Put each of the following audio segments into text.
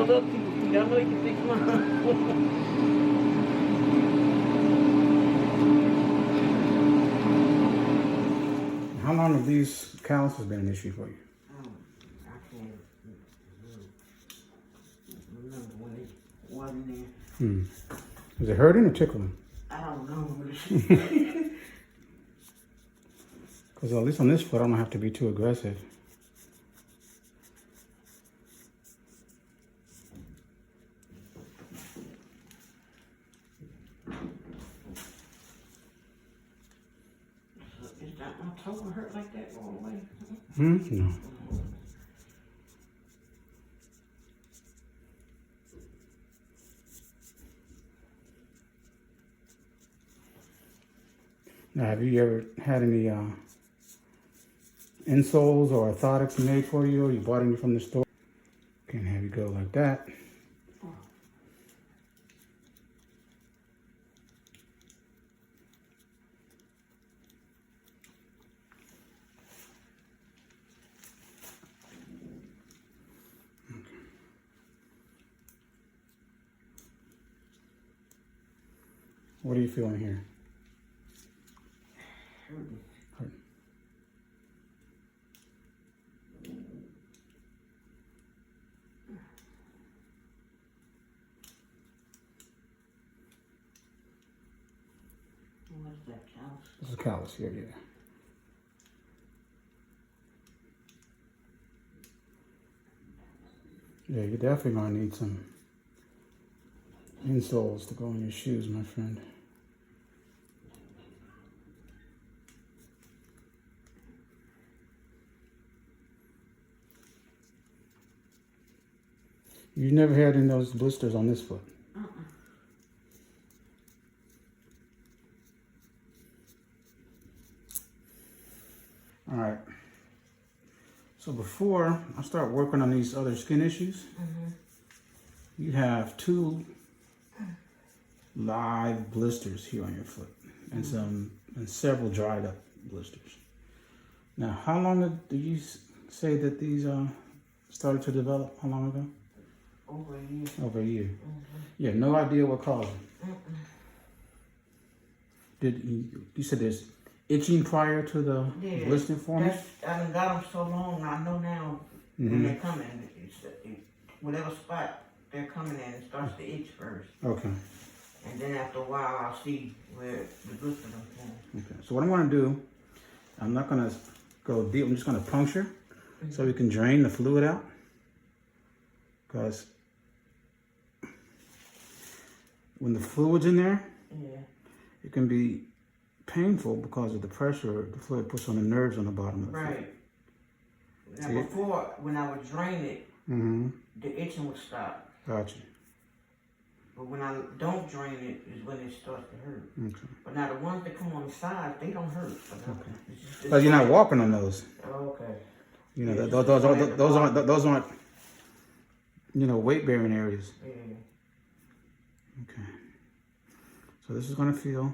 those other people's feet. I know you can fix mine. How long have these calluses been an issue for you? I can't remember when it wasn't there. Is it hurting or tickling? I don't know. Because at least on this foot, I don't have to be too aggressive. Is that my toe hurt like that all the way? No. Now, have you ever had any insoles or orthotics made for you, or you bought any from the store? Can have you go like that. What are you feeling here? Hurting. What's that, callus? This is callus here, yeah. Yeah, you're definitely gonna need some insoles to go in your shoes, my friend. You've never had any of those blisters on this foot? All right. So before I start working on these other skin issues, you have 2 live blisters here on your foot, and several dried up blisters. Now, how long did you say that these started to develop? How long ago? Over a year. Over a year. You have no idea what caused them. You said there's itching prior to the blister forming? I done got them so long, I know now when they're coming, whatever spot they're coming in, it starts to itch first. Okay. And then after a while, I'll see where the blisters are forming. Okay. So what I'm going to do, I'm not going to go deep. I'm just going to puncture so we can drain the fluid out. Because when the fluid's in there, it can be painful because of the pressure the fluid puts on the nerves on the bottom of the foot. Right. Now before, when I would drain it, the itching would stop. Gotcha. But when I don't drain it, is when it starts to hurt. Okay. But now the ones that come on the side, they don't hurt. Okay. Because you're not walking on those. Okay. You know, those aren't, you know, weight bearing areas. Yeah. Okay. So this is going to feel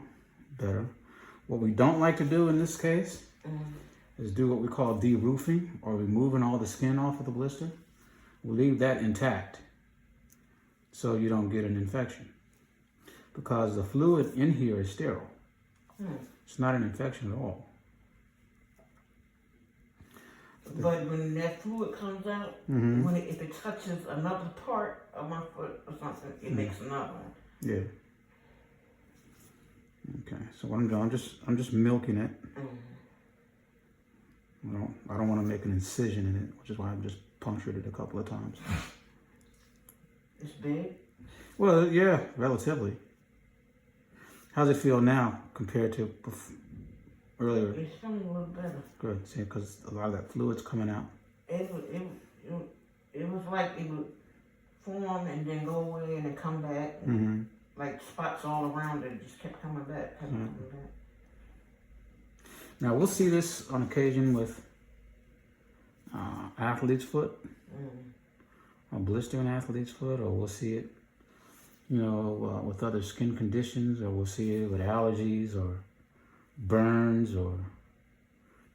better. What we don't like to do in this case is do what we call de-roofing, or removing all the skin off of the blister. We leave that intact so you don't get an infection, because the fluid in here is sterile. It's not an infection at all. But when that fluid comes out, if it touches another part of my foot or something, it makes another one. Yeah. Okay. So what I'm doing, I'm just milking it. I don't want to make an incision in it, which is why I've just punctured it a couple of times. It's big? Well, yeah, relatively. How's it feel now compared to earlier? It's feeling a little better. Good. See, because a lot of that fluid's coming out. It was like it would form and then go away and then come back. And like spots all around it. It just kept coming back, coming back. Now, we'll see this on occasion with athlete's foot, a blister in athlete's foot, or we'll see it, you know, with other skin conditions, or we'll see it with allergies or burns or,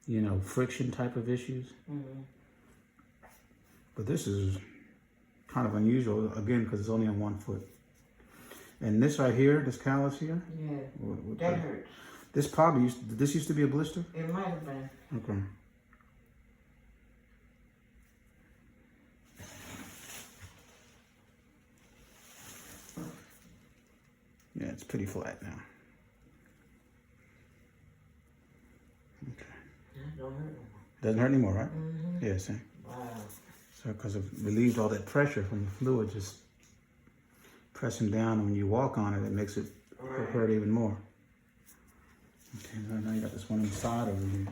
you know, friction type of issues. But this is kind of unusual, again, because it's only on one foot. And this right here, this callus here? Yeah, that hurts. This probably did this used to be a blister? It might have been. Okay. Yeah, it's pretty flat now. Okay. That don't hurt no more. Doesn't hurt anymore, right? Mm-hmm. Yeah, see? Wow. So, because it relieved all that pressure from the fluid, just pressing down, and when you walk on it, it makes it hurt even more. Okay, now you got this one inside over here.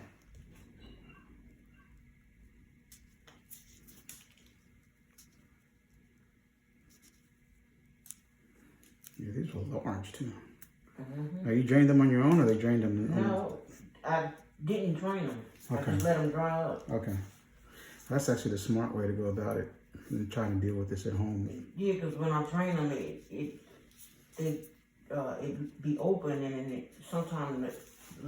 Yeah, these were large too. Mm-hmm. Now you drained them on your own, or they drained them? No, I didn't drain them. Okay. I just let them dry up. Okay. That's actually the smart way to go about it. And try to deal with this at home. Yeah, because when I drain them, it be open, and then sometimes the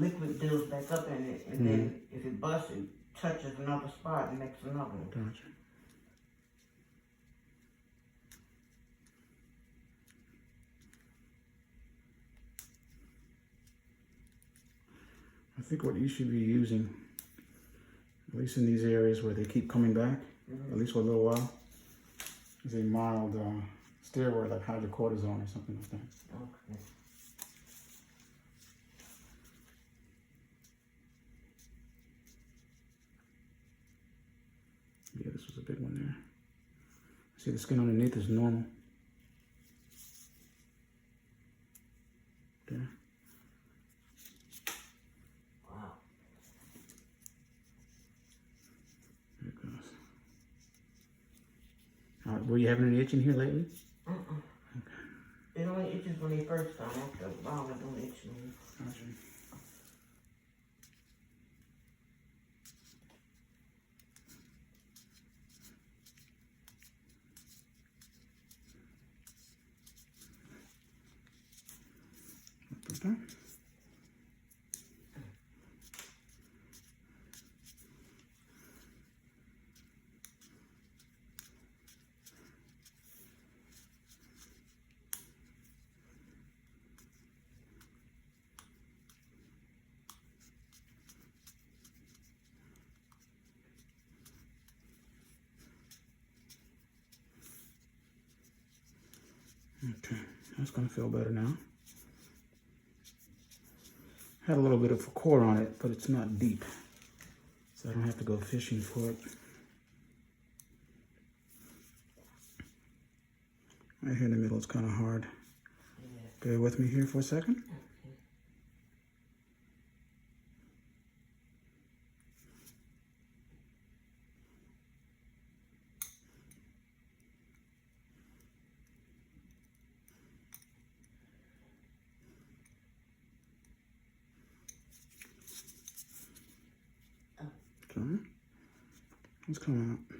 liquid builds back up in it, and then if it busts, it touches another spot and makes another one. Gotcha. I think what you should be using, at least in these areas where they keep coming back, at least for a little while, is a mild steroid like hydrocortisone or something like that. Okay. Yeah, this was a big one there. See, the skin underneath is normal. There. Wow. There it goes. Were you having any itching here lately? It only itches when they first come. After a while, it don't itch anymore. Gotcha. Okay. Okay, that's gonna feel better now. Had a little bit of a core on it, but it's not deep, so I don't have to go fishing for it. Right here in the middle, it's kind of hard. Yeah. Bear with me here for a second. Okay, let's come out.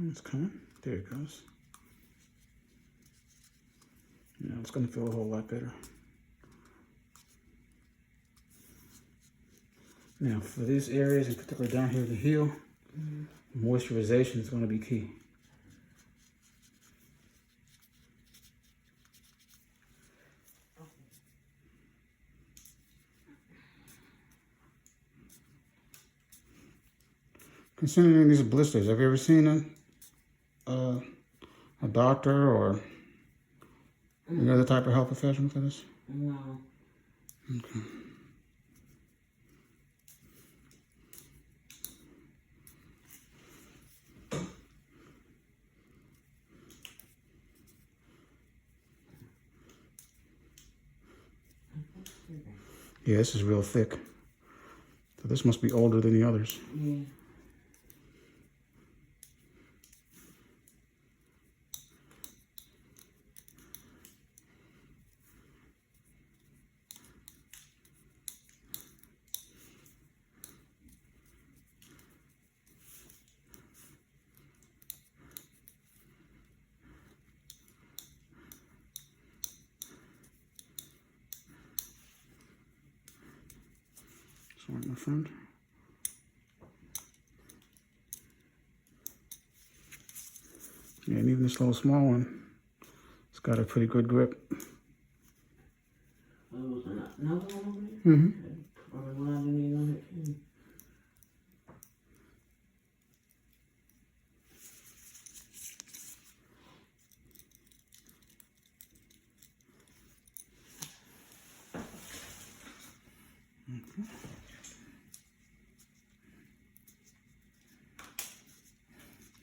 It's coming. There it goes. Yeah, it's going to feel a whole lot better. Now, for these areas, in particular down here at the heel, moisturization is going to be key. Concerning these blisters, have you ever seen a doctor or any other type of health professional for this? No. Okay. Yeah, this is real thick. So this must be older than the others. Yeah. my friend. Yeah, and even this little small one, it's got a pretty good grip. Another one over there? Mm-hmm. Probably one I didn't even know it came.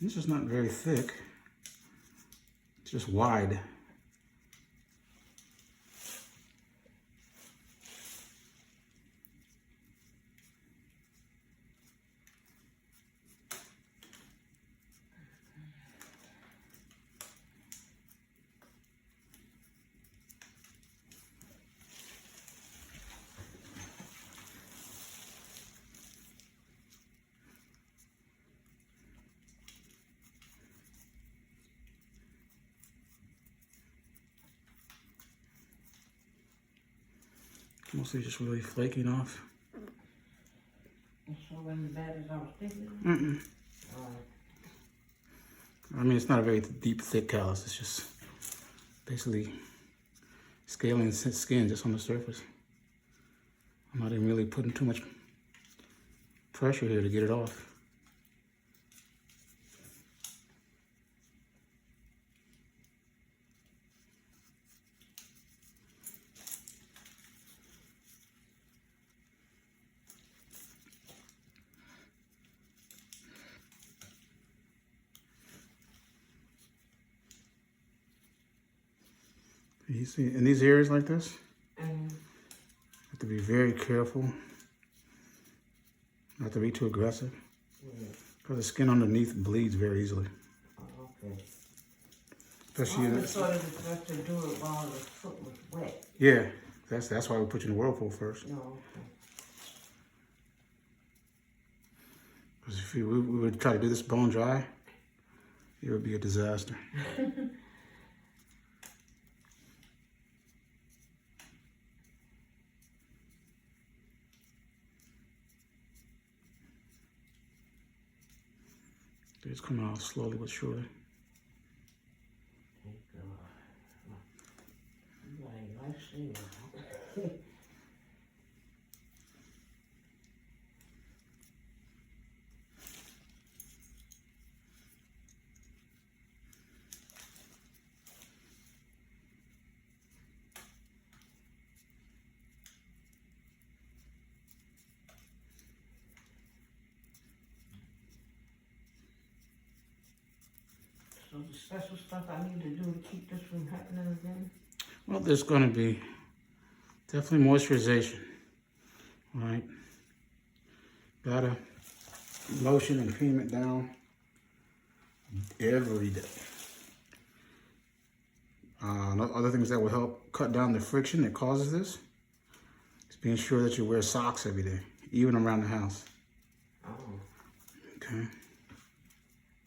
This is not very thick. It's just wide. Mostly just really flaking off. It's so really bad as I was thinking. Mm-mm. I mean, it's not a very deep, thick callus. It's just basically scaling skin just on the surface. I'm not even really putting too much pressure here to get it off. You see, in these areas like this, have to be very careful not to be too aggressive, because the skin underneath bleeds very easily. Okay. Especially I thought it was best to do it while the foot was wet. yeah, that's why we put you in the whirlpool first. No, okay. Because if we would try to do this bone dry, it would be a disaster. It's coming out slowly but surely. Thank God. You got a life saver. So the special stuff I need to do to keep this from happening again? Well, there's going to be definitely moisturization, right? Gotta lotion and cream it down every day. Other things that will help cut down the friction that causes this is being sure that you wear socks every day, even around the house. Oh. Okay.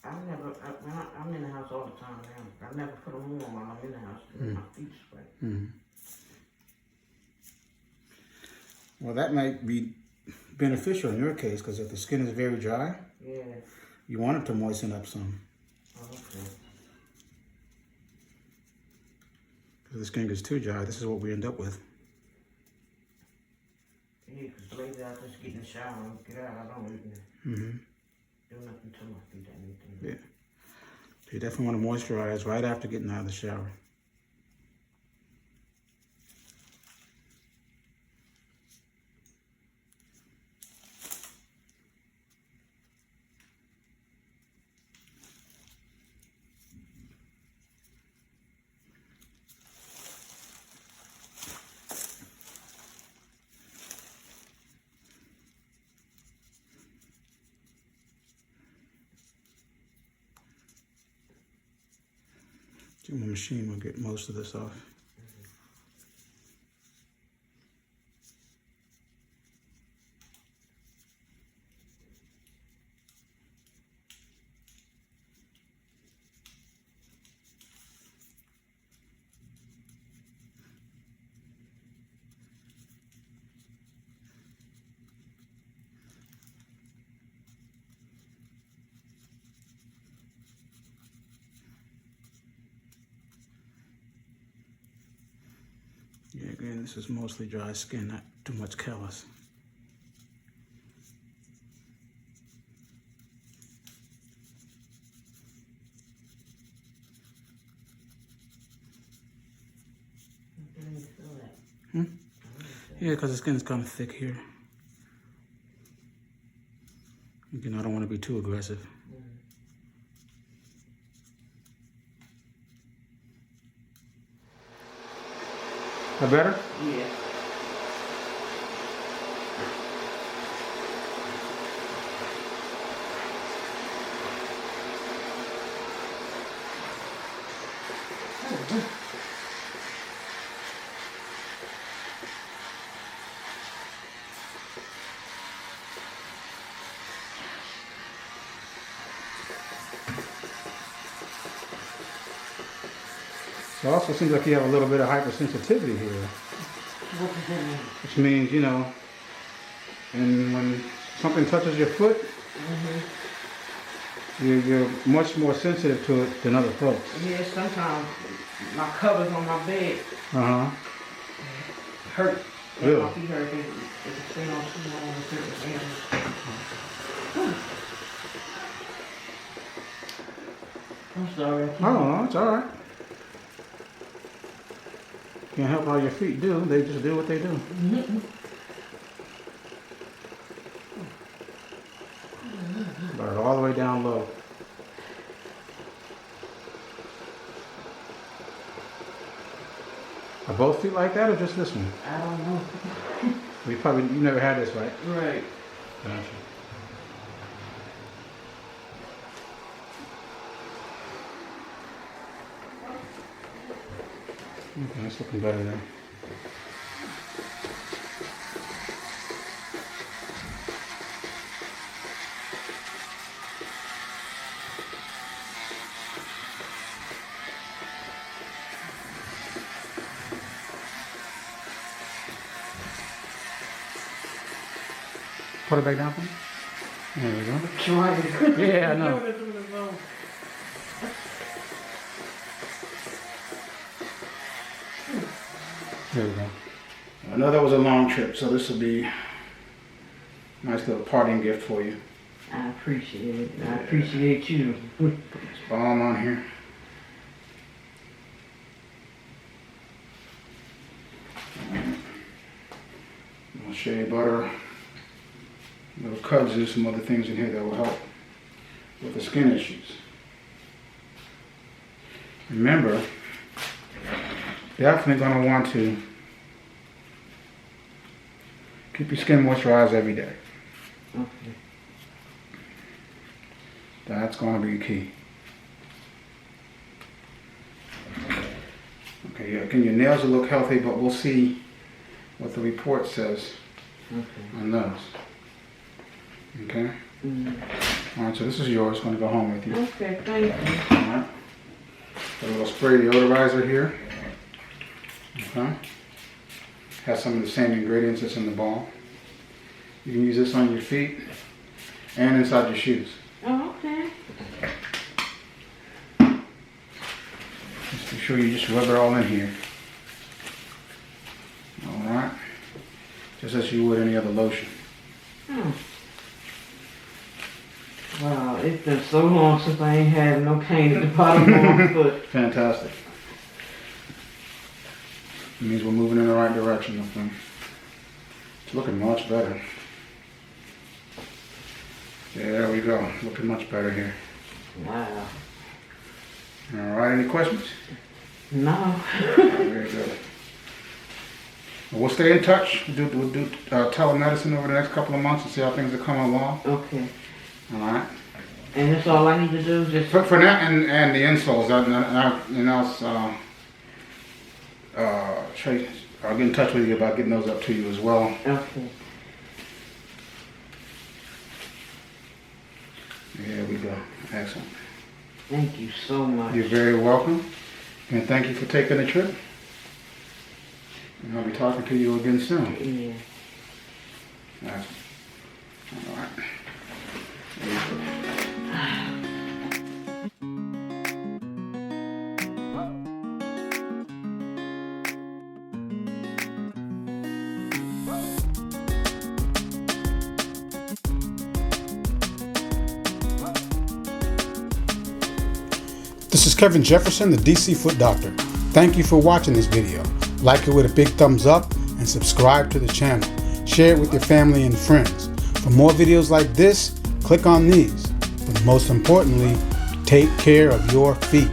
I'm in the house all the time now. I never put them on while I'm in the house because my feet sweat. Well, that might be beneficial in your case, because if the skin is very dry, Yeah. you want it to moisten up some. Oh, okay. If the skin gets too dry, this is what we end up with. Yeah, because lately I just get in the shower and get out. I don't even do nothing to my feet or anything. Yeah. So you definitely want to moisturize right after getting out of the shower. My machine will get most of this off. Yeah, again, this is mostly dry skin, not too much callus. Yeah, because the skin's kind of thick here. Again, I don't want to be too aggressive. That better? Yeah. It also seems like you have a little bit of hypersensitivity here. What does that mean? Which means, you know, and when something touches your foot, you're much more sensitive to it than other folks. Yeah, sometimes my covers on my bed hurt. Really? My feet hurt. They stay on too long in certain areas. I'm sorry. Oh, it's all right. Can't help how your feet do. They just do what they do. Got it all the way down low. Are both feet like that or just this one? I don't know. You never had this, right? Right. Gotcha. Okay, that's looking better then. Put it back down for me. There we go. Trying. Yeah, I know. There we go. I know that was a long trip, so this will be a nice little parting gift for you. I appreciate it. I appreciate you. Put this balm on here. A little shea butter, a little kudzu, some other things in here that will help with the skin issues. Remember, definitely going to want to keep your skin moisturized every day. Okay. That's going to be key. Okay, yeah, again, your nails will look healthy, but we'll see what the report says on those. Okay? All right, so this is yours. Going to go home with you. Okay, thank you. All right. Got a little spray deodorizer here. Okay. Has some of the same ingredients that's in the balm. You can use this on your feet and inside your shoes. Oh, okay. Just be sure you just rub it all in here. All right. Just as you would any other lotion. Wow, it's been so long since I ain't had no pain at the bottom of my foot. Fantastic. It means we're moving in the right direction, I think. It's looking much better. Yeah, there we go. Looking much better here. Wow. All right, any questions? No. Very good. Well, we'll stay in touch. We'll do telemedicine over the next couple of months and see how things are coming along. Okay. All right. And that's all I need to do? Just For now, and the insoles, I'll get in touch with you about getting those up to you as well. Okay. There we go. Excellent. Thank you so much. You're very welcome. And thank you for taking the trip. And I'll be talking to you again soon. Yeah. Excellent. All right. There you go. This is Kevin Jefferson, the DC Foot Doctor. Thank you for watching this video. Like it with a big thumbs up and subscribe to the channel. Share it with your family and friends. For more videos like this, click on these. But most importantly, take care of your feet.